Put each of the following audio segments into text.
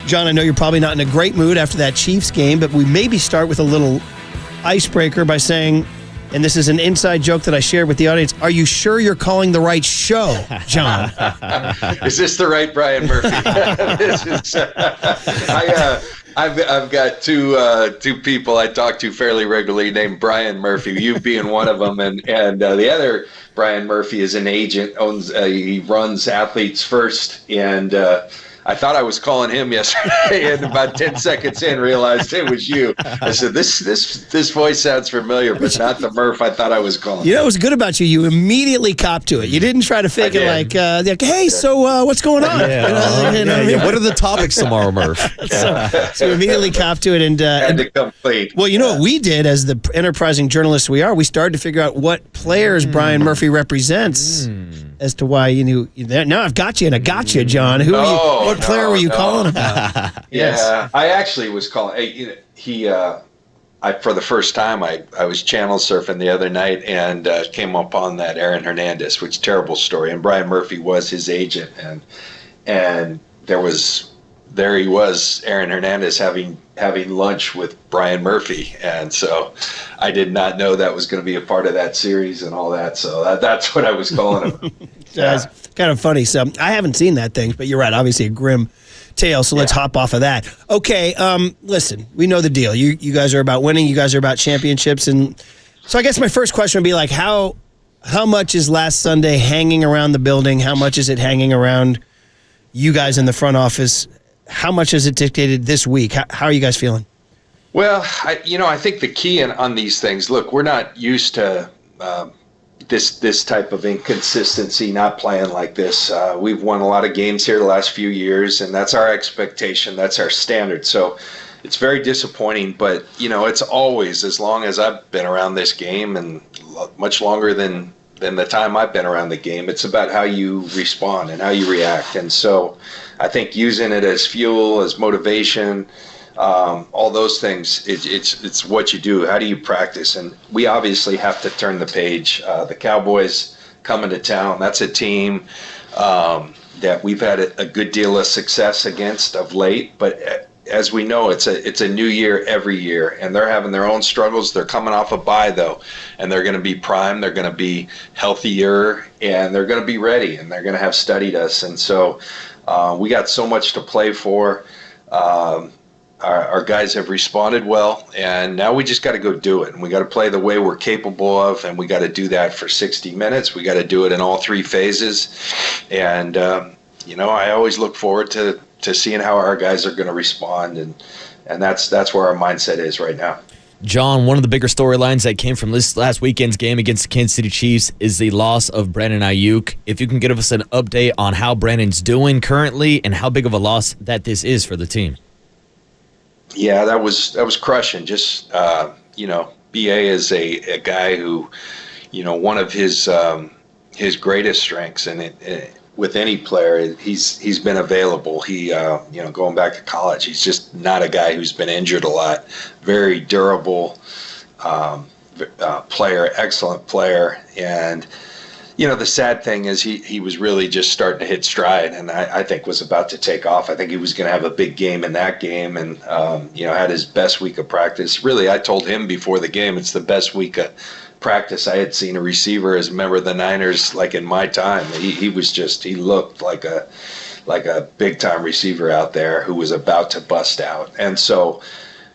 John, I know you're probably not in a great mood after that Chiefs game, but we maybe start with a little icebreaker by saying, and this is an inside joke that I shared with the audience, are you sure you're calling the right show, John? Is this the right Brian Murphy? I've got two people I talk to fairly regularly named Brian Murphy, you being one of them, and the other Brian Murphy is an agent, he runs Athletes First, and I thought I was calling him yesterday, and about 10 seconds in, realized it was you. I said, this voice sounds familiar, but not the Murph I thought I was calling. You know what was good about you? You immediately copped to it. You didn't try to fake it like, hey, so what's going on? What are the topics tomorrow, Murph? So you immediately copped to it. And to complete. Well, you know what we did as the enterprising journalists we are? We started to figure out what players Brian Murphy represents as to why you knew. Now I've got you, and I got you, John. What player were you calling about? Yeah, I actually was calling. For the first time, I was channel surfing the other night and came upon that Aaron Hernandez, which terrible story. And Brian Murphy was his agent, and there he was, Aaron Hernandez having lunch with Brian Murphy, and so I did not know that was going to be a part of that series and all that. So that's what I was calling him. It's kind of funny. So I haven't seen that thing, but you're right. Obviously a grim tale. So let's hop off of that. Okay. Listen, we know the deal. You guys are about winning. You guys are about championships, and so I guess my first question would be like, how much is last Sunday hanging around the building? How much is it hanging around you guys in the front office? How much has it dictated this week? How are you guys feeling? Well, I think the key on these things, look, we're not used to this type of inconsistency, not playing like this. We've won a lot of games here the last few years, and that's our expectation. That's our standard. So it's very disappointing, but, it's always, as long as I've been around this game and much longer than the time I've been around the game, it's about how you respond and how you react. And so I think using it as fuel, as motivation, all those things, it's what you do. How do you practice? And we obviously have to turn the page. The Cowboys coming to town, that's a team that we've had a good deal of success against of late. But as we know, it's a new year every year, and they're having their own struggles. They're coming off a bye, though, and they're going to be primed. They're going to be healthier, and they're going to be ready, and they're going to have studied us. And so we got so much to play for. Our guys have responded well, and now we just got to go do it. And we got to play the way we're capable of, and we got to do that for 60 minutes. We got to do it in all three phases. And, I always look forward to seeing how our guys are going to respond, and that's where our mindset is right now. John, one of the bigger storylines that came from this last weekend's game against the Kansas City Chiefs is the loss of Brandon Aiyuk. If you can give us an update on how Brandon's doing currently and how big of a loss that this is for the team. Yeah, that was crushing. Just BA is a guy who, one of his greatest strengths, and with any player, he's been available. He going back to college, he's just not a guy who's been injured a lot. Very durable player, excellent player, and the sad thing is he was really just starting to hit stride, and I think was about to take off. I think he was going to have a big game in that game, and had his best week of practice. Really, I told him before the game it's the best week of practice I had seen a receiver as a member of the Niners like in my time. He looked like a big time receiver out there who was about to bust out. And so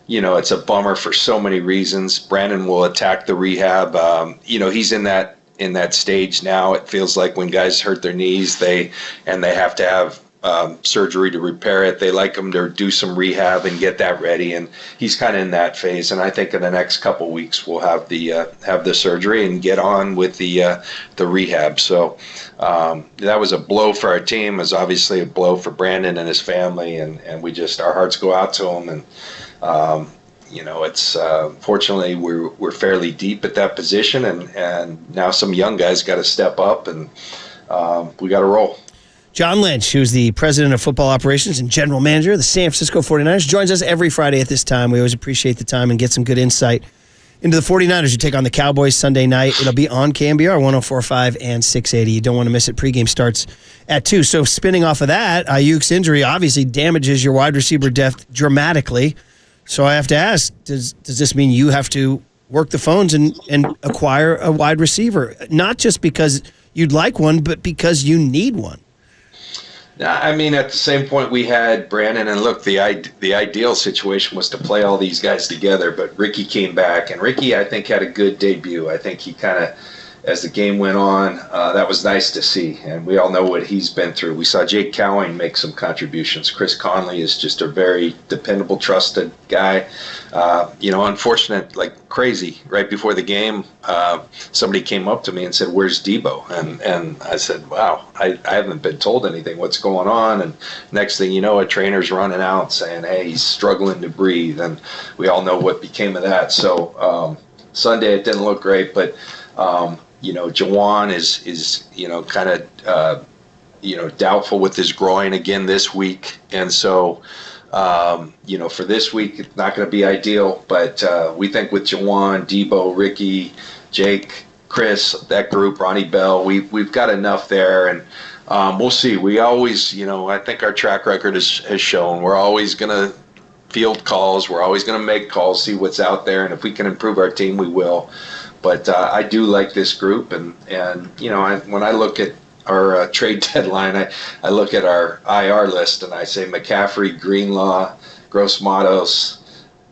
it's a bummer for so many reasons. Brandon will attack the rehab. He's in that stage now. It feels like when guys hurt their knees, they have to have surgery to repair it. They like him to do some rehab and get that ready, and he's kind of in that phase. And I think in the next couple weeks we'll have the surgery and get on with the rehab. So that was a blow for our team. It was obviously a blow for Brandon and his family, and we just, our hearts go out to him. And it's fortunately we're fairly deep at that position, and now some young guys got to step up, and we got to roll. John Lynch, who's the president of football operations and general manager of the San Francisco 49ers, joins us every Friday at this time. We always appreciate the time and get some good insight into the 49ers. You take on the Cowboys Sunday night. It'll be on KMBR 104.5 and 680. You don't want to miss it. Pregame starts at 2. So spinning off of that, Aiyuk's injury obviously damages your wide receiver depth dramatically. So I have to ask, does this mean you have to work the phones and acquire a wide receiver? Not just because you'd like one, but because you need one. I mean, at the same point, we had Brandon, and look, the ideal situation was to play all these guys together, but Ricky came back, and Ricky, I think, had a good debut. I think he kind of, as the game went on, that was nice to see, and we all know what he's been through. We saw Jake Cowing make some contributions. Chris Conley is just a very dependable, trusted guy. Unfortunate, like crazy, right before the game, somebody came up to me and said, "Where's Debo?" And I said, "Wow, I haven't been told anything. What's going on?" And next thing you know, a trainer's running out saying, "Hey, he's struggling to breathe," and we all know what became of that. So Sunday it didn't look great, but Jawan is kind of doubtful with his groin again this week, and so for this week it's not going to be ideal. But we think with Jawan, Debo, Ricky, Jake, Chris, that group, Ronnie Bell, we've got enough there, and we'll see. We always, I think our track record has shown we're always going to field calls, we're always going to make calls, see what's out there, and if we can improve our team, we will. But I do like this group, and when I look at our trade deadline, I look at our IR list and I say McCaffrey, Greenlaw, Gross Matos,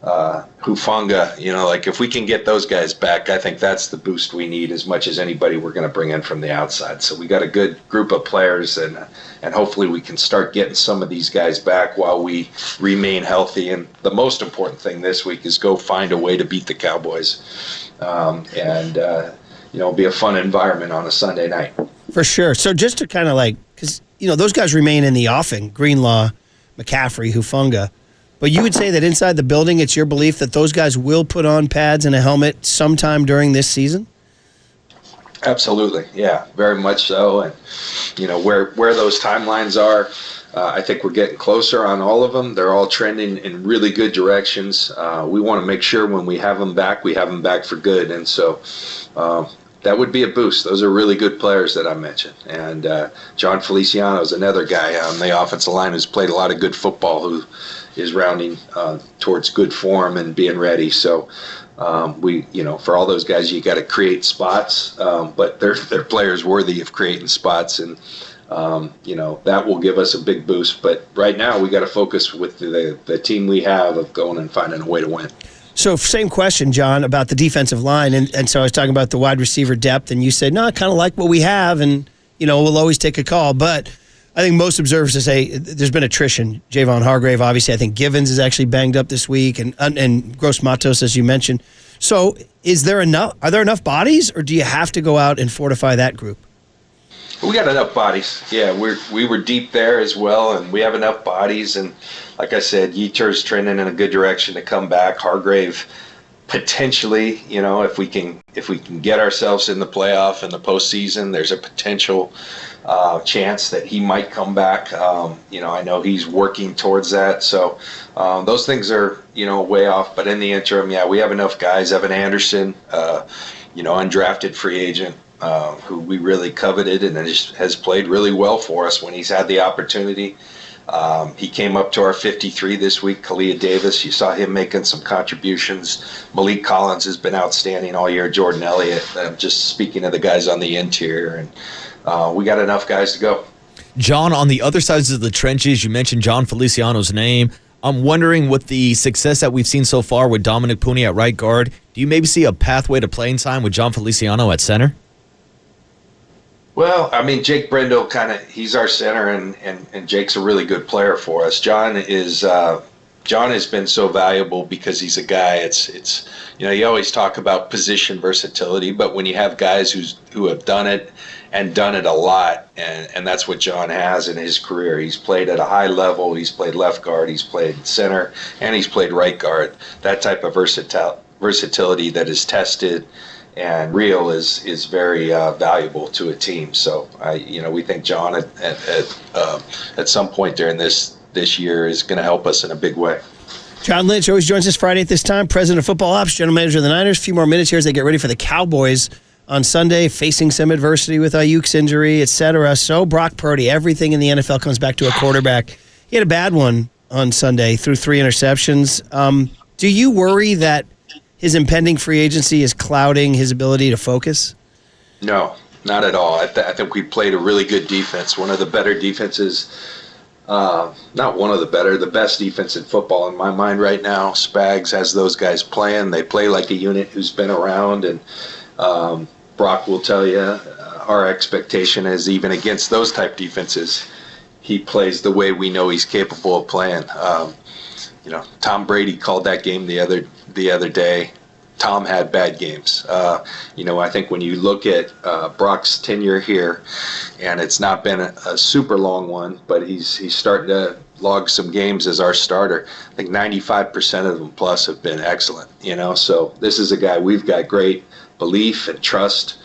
Hufanga. Like if we can get those guys back, I think that's the boost we need as much as anybody we're going to bring in from the outside. So we got a good group of players, and hopefully we can start getting some of these guys back while we remain healthy. And the most important thing this week is go find a way to beat the Cowboys. Be a fun environment on a Sunday night. For sure. So just to kind of because, those guys remain in the offing, Greenlaw, McCaffrey, Hufanga. But you would say that inside the building, it's your belief that those guys will put on pads and a helmet sometime during this season? Absolutely. Yeah, very much so. And, where those timelines are, I think we're getting closer on all of them. They're all trending in really good directions. We want to make sure when we have them back for good. And so that would be a boost. Those are really good players that I mentioned. And John Feliciano is another guy on the offensive line who's played a lot of good football, who is rounding towards good form and being ready. So for all those guys, you got to create spots, but they're players worthy of creating spots, and that will give us a big boost. But right now, we got to focus with the team we have of going and finding a way to win. So same question, John, about the defensive line. And so I was talking about the wide receiver depth, and you said, no, I kind of like what we have, and, we'll always take a call. But I think most observers say there's been attrition. Javon Hargrave, obviously. I think Givens is actually banged up this week, and Gross Matos, as you mentioned. So are there enough bodies, or do you have to go out and fortify that group? We got enough bodies. Yeah, we were deep there as well, and we have enough bodies. And like I said, Yetur's trending in a good direction to come back. Hargrave, potentially, if we can get ourselves in the playoff and the postseason, there's a potential chance that he might come back. I know he's working towards that. So those things are way off. But in the interim, yeah, we have enough guys. Evan Anderson, undrafted free agent, who we really coveted and has played really well for us when he's had the opportunity. He came up to our 53 this week. Kalia Davis, you saw him making some contributions. Malik Collins has been outstanding all year. Jordan Elliott, just speaking of the guys on the interior. And we got enough guys to go. John, on the other sides of the trenches, you mentioned John Feliciano's name. I'm wondering, with the success that we've seen so far with Dominic Pooney at right guard, do you maybe see a pathway to playing time with John Feliciano at center? Well, I mean, Jake Brendel he's our center, and Jake's a really good player for us. John has been so valuable because he's a guy. It's you always talk about position versatility, but when you have guys who have done it and done it a lot, and that's what John has in his career. He's played at a high level. He's played left guard. He's played center, and he's played right guard. That type of versatility that is tested and real is very valuable to a team. So we think John at some point during this year is going to help us in a big way. John Lynch always joins us Friday at this time, president of football ops, general manager of the Niners. A few more minutes here as they get ready for the Cowboys on Sunday, facing some adversity with Aiyuk's injury, etc. So Brock Purdy, everything in the NFL comes back to a quarterback. He had a bad one on Sunday, threw 3 interceptions. Do you worry that his impending free agency is clouding his ability to focus? No, not at all. I think we played a really good defense, one of the better defenses. Not one of the better, the best defense in football in my mind right now. Spags has those guys playing. They play like a unit who's been around, and Brock will tell you our expectation is even against those type defenses, he plays the way we know he's capable of playing. Tom Brady called that game the other day. Tom had bad games. I think when you look at Brock's tenure here, and it's not been a super long one, but he's starting to log some games as our starter. I think 95% of them plus have been excellent. So this is a guy we've got great belief and trust.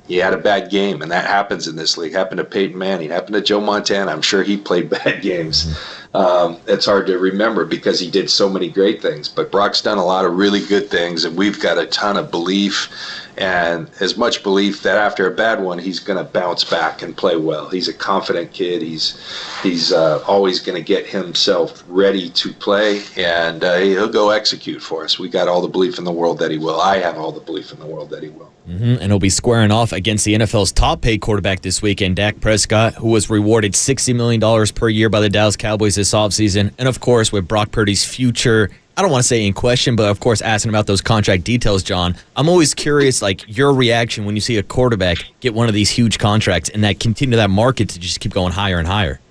He had a bad game, and that happens in this league. Happened to Peyton Manning, happened to Joe Montana. I'm sure he played bad games. It's hard to remember because he did so many great things. But Brock's done a lot of really good things, and we've got a ton of belief, and as much belief that after a bad one, he's going to bounce back and play well. He's a confident kid. He's always going to get himself ready to play, and he'll go execute for us. We got all the belief in the world that he will. I have all the belief in the world that he will. And he'll be squaring off against the NFL's top-paid quarterback this weekend, Dak Prescott, who was rewarded $60 million per year by the Dallas Cowboys this offseason. And, of course, with Brock Purdy's future, I don't want to say in question, but, of course, asking about those contract details, John, I'm always curious, your reaction when you see a quarterback get one of these huge contracts and that continue that market to just keep going higher and higher.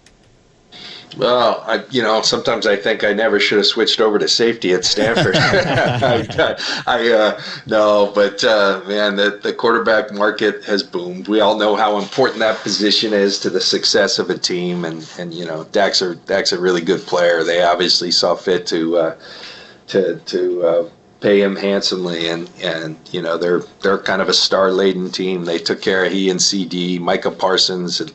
Well, sometimes I think I never should have switched over to safety at Stanford. No, but man, the quarterback market has boomed. We all know how important that position is to the success of a team, and Dak's a really good player. They obviously saw fit to pay him handsomely, and they're kind of a star-laden team. They took care of he and CD, Micah Parsons, and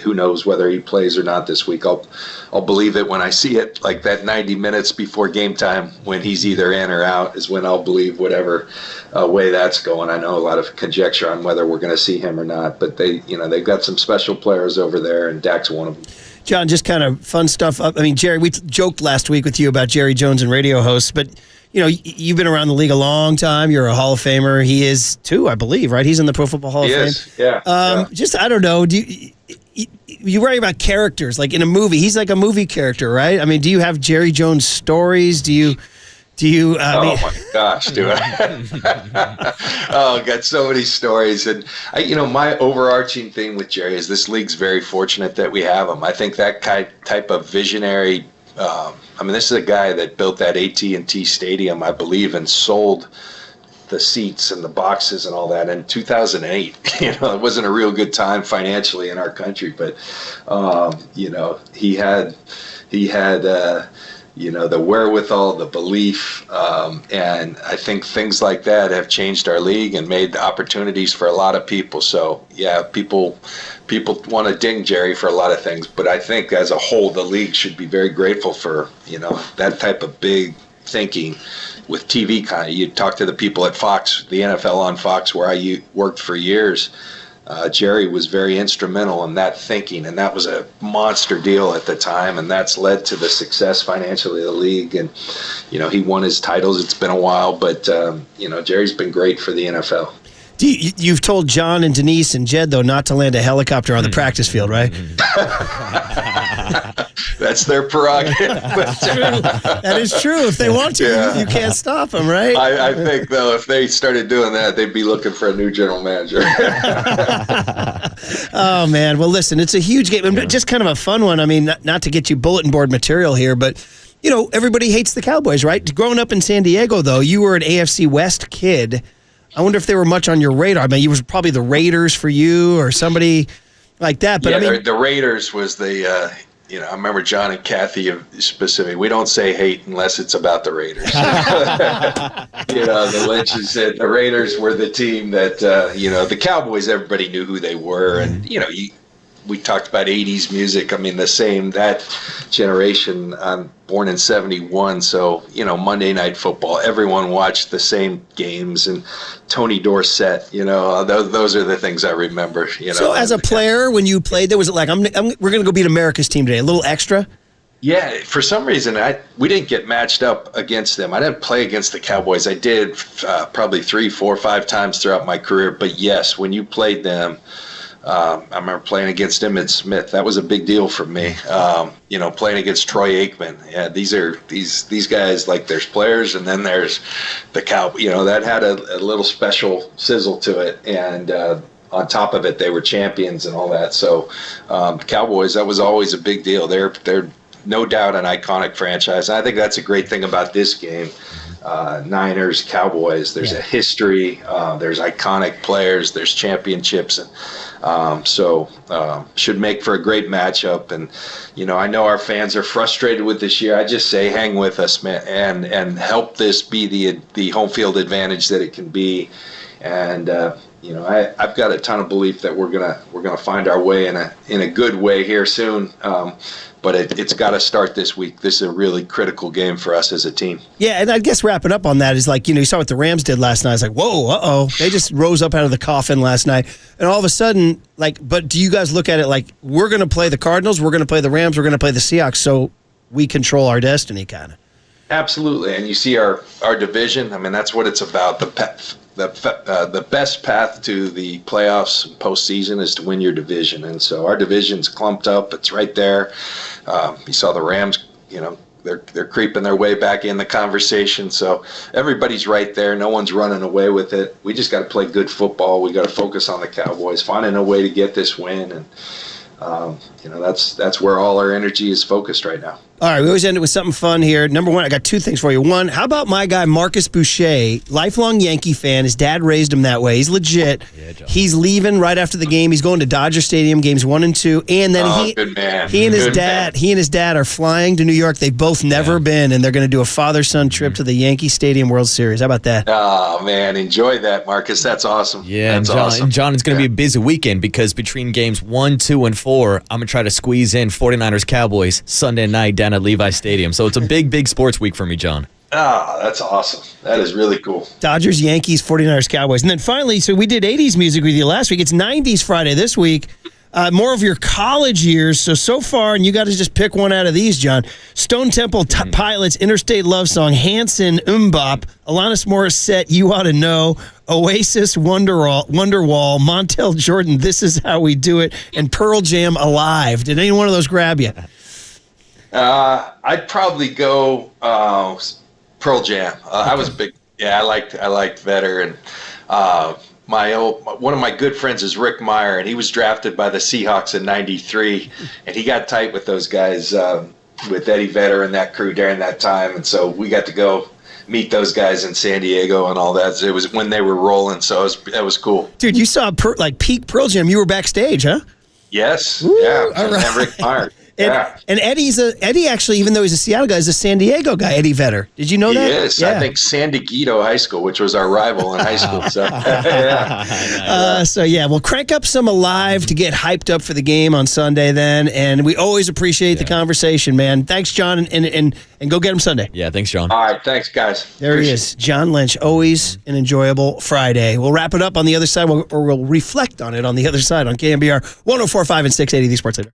who knows whether he plays or not this week. I'll believe it when I see it, like that 90 minutes before game time when he's either in or out is when I'll believe whatever way that's going. I know a lot of conjecture on whether we're going to see him or not, but they've got some special players over there, and Dak's one of them. John, just kind of fun stuff. Jerry, we joked last week with you about Jerry Jones and radio hosts, but you've been around the league a long time. You're a Hall of Famer. He is too, I believe, right? He's in the Pro Football Hall of Fame. Yeah. Just, I don't know. You worry about characters, like in a movie. He's like a movie character, right? I mean, do you have Jerry Jones stories? Do you? Oh my gosh, do I? Got so many stories, and my overarching thing with Jerry is this league's very fortunate that we have him. I think that type of visionary. This is a guy that built that AT&T Stadium, I believe, and sold the seats and the boxes and all that in 2008. It wasn't a real good time financially in our country, but he had the wherewithal, the belief, and I think things like that have changed our league and made opportunities for a lot of people. So yeah, people want to ding Jerry for a lot of things, but I think as a whole, the league should be very grateful for that type of big thinking with TV. You talk to the people at Fox, the NFL on Fox, where I worked for years. Jerry was very instrumental in that thinking, and that was a monster deal at the time, and that's led to the success financially of the league. And he won his titles. It's been a while, but Jerry's been great for the NFL. You've told John and Denise and Jed, though, not to land a helicopter on the practice field, right? That's their prerogative. That is true. If they want to, you can't stop them, right? I think, though, if they started doing that, they'd be looking for a new general manager. Oh, man. Well, listen, it's a huge game. Just kind of a fun one. I mean, not to get you bulletin board material here, but, everybody hates the Cowboys, right? Growing up in San Diego, though, you were an AFC West kid. I wonder if they were much on your radar. I mean, you was probably the Raiders for you or somebody like that. But the Raiders was the, I remember John and Kathy specifically. We don't say hate unless it's about the Raiders. The Lynches said the Raiders were the team that, the Cowboys, everybody knew who they were. And, we talked about 80s music. I mean, that generation. I'm born in 71, so, Monday Night Football, everyone watched the same games, and Tony Dorsett, those are the things I remember. So as a player, when you played there, was it like, we're going to go beat America's team today, a little extra? Yeah, for some reason, we didn't get matched up against them. I didn't play against the Cowboys. I did probably 3, 4, 5 times throughout my career. But yes, when you played them, I remember playing against Emmitt Smith. That was a big deal for me. Playing against Troy Aikman. Yeah, these guys, like, there's players, and then there's the Cowboys. That had a little special sizzle to it, and on top of it, they were champions and all that. So, Cowboys, that was always a big deal. They're no doubt an iconic franchise. I think that's a great thing about this game. Niners, Cowboys, there's a history, there's iconic players, there's championships, and should make for a great matchup. And, I know our fans are frustrated with this year. I just say hang with us, man, and help this be the home field advantage that it can be. And, I've got a ton of belief that we're gonna find our way in a good way here soon. But it's got to start this week. This is a really critical game for us as a team. Yeah, and I guess wrapping up on that is like, you saw what the Rams did last night. It's like, whoa, uh-oh. They just rose up out of the coffin last night. And all of a sudden, but do you guys look at it like, we're going to play the Cardinals, we're going to play the Rams, we're going to play the Seahawks, so we control our destiny, kind of? Absolutely. And you see our division. I mean, that's what it's about. The best path to the playoffs and postseason is to win your division. And so our division's clumped up. It's right there. You saw the Rams, they're creeping their way back in the conversation. So everybody's right there. No one's running away with it. We just got to play good football. We got to focus on the Cowboys, finding a way to get this win. And, that's where all our energy is focused right now. All right, we always end it with something fun here. Number one, I got 2 things for you. One, how about my guy Marcus Boucher, lifelong Yankee fan. His dad raised him that way. He's legit. Yeah, He's leaving right after the game. He's going to Dodger Stadium, games 1 and 2. And then good man. He and his dad are flying to New York. They've both never been, and they're going to do a father-son trip to the Yankee Stadium World Series. How about that? Oh, man, enjoy that, Marcus. That's awesome. Yeah, that's awesome. And John, it's going to be a busy weekend because between games 1, 2, and 4, I'm going to try to squeeze in 49ers Cowboys Sunday night down at Levi Stadium. So it's a big sports week for me, John. That's awesome. That is really cool. Dodgers, Yankees, 49ers, Cowboys. And then finally, so we did 80s music with you last week. It's 90s Friday this week. More of your college years. So far, and you got to just pick one out of these, John. Stone Temple Pilots, Interstate Love Song, Hanson, Mbop, Alanis Morissette, You Ought to Know, Oasis, Wonderwall, Montel Jordan, This Is How We Do It, and Pearl Jam, Alive. Did any one of those grab you? I'd probably go Pearl Jam. I was a big, I liked Vedder, and one of my good friends is Rick Meyer, and he was drafted by the Seahawks in '93, and he got tight with those guys, with Eddie Vedder and that crew during that time, and so we got to go meet those guys in San Diego and all that. It was when they were rolling, so that was cool. Dude, you saw peak Pearl Jam. You were backstage, huh? Yes. Ooh, yeah. All right. And Rick Meyer. And Eddie actually, even though he's a Seattle guy, is a San Diego guy, Eddie Vedder. Did you know that? He is. Yeah. I think San Diego High School, which was our rival in high school. So, we'll crank up some Alive to get hyped up for the game on Sunday then. And we always appreciate the conversation, man. Thanks, John, and go get him Sunday. Yeah, thanks, John. All right, thanks, guys. There he is, John Lynch. Always an enjoyable Friday. We'll wrap it up on the other side, or we'll reflect on it on the other side on KMBR 104.5 and 680, the Sports Leader.